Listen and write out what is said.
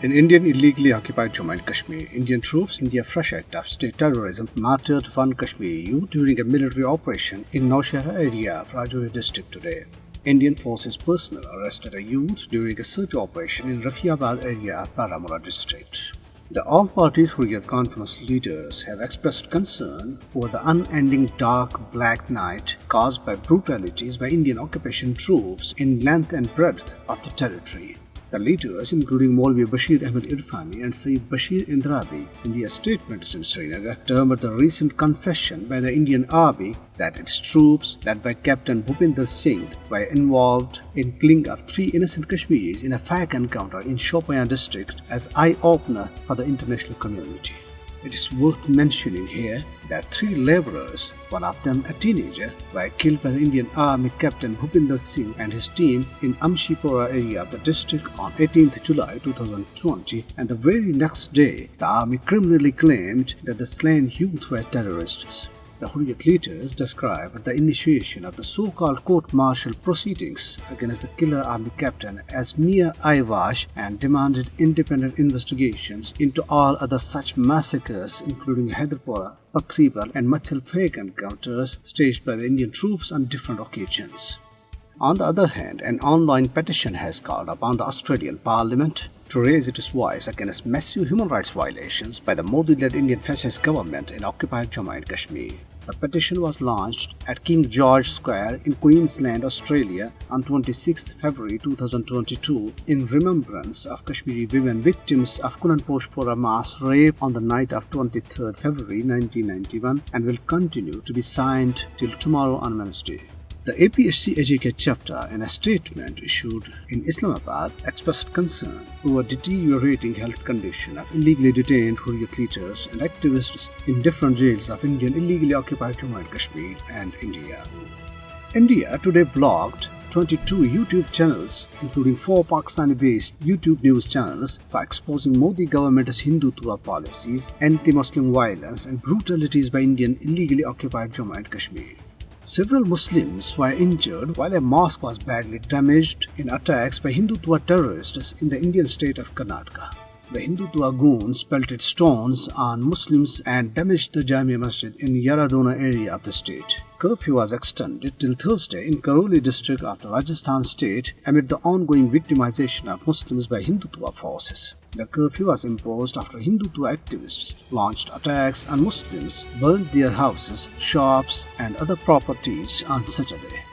In Indian illegally occupied Jammu and Kashmir, Indian troops in their fresh act of state terrorism martyred one Kashmiri youth during a military operation in Nowshera area of Rajouri district today. Indian forces personnel arrested a youth during a search operation in Rafiabad area of Baramulla district. The all-party Hurriyat conference leaders have expressed concern over the unending dark black night caused by brutalities by Indian occupation troops in length and breadth of the territory. The leaders, including Maulvi Bashir Ahmed Irfani and Sayyid Bashir Indrabi, in their statements in Srinagar, termed the recent confession by the Indian Army that its troops, led by Captain Bhupinder Singh, were involved in killing of 3 innocent Kashmiris in a fake encounter in Shopian district as eye-opener for the international community. It is worth mentioning here that 3 laborers, one of them a teenager, were killed by the Indian Army Captain Bhupinder Singh and his team in Amshipora area of the district on 18th July 2020, and the very next day the army criminally claimed that the slain youth were terrorists. The Hurriyat leaders described the initiation of the so-called court-martial proceedings against the killer army captain as mere eyewash and demanded independent investigations into all other such massacres, including Hyderpora, Pathribal and Machal fake encounters staged by the Indian troops on different occasions. On the other hand, an online petition has called upon the Australian Parliament to raise its voice against massive human rights violations by the Modi-led Indian fascist government in occupied Jammu and Kashmir. The petition was launched at King George Square in Queensland, Australia on 26 February 2022 in remembrance of Kashmiri women victims of Kunanposhpora mass rape on the night of 23 February 1991 and will continue to be signed till tomorrow on Wednesday. The SHJ&K chapter, in a statement issued in Islamabad, expressed concern over deteriorating health condition of illegally detained Hurriyat leaders and activists in different jails of Indian illegally occupied Jammu and Kashmir and India. India today blocked 22 YouTube channels, including 4 Pakistani-based YouTube news channels, for exposing Modi government's Hindutva policies, anti-Muslim violence and brutalities by Indian illegally occupied Jammu and Kashmir. Several Muslims were injured while a mosque was badly damaged in attacks by Hindutva terrorists in the Indian state of Karnataka. The Hindutva goons pelted stones on Muslims and damaged the Jamia Masjid in Yaradona area of the state. Curfew was extended till Thursday in Karoli district of the Rajasthan state amid the ongoing victimization of Muslims by Hindutva forces. The curfew was imposed after Hindutva activists launched attacks on Muslims, burned their houses, shops and other properties on Saturday.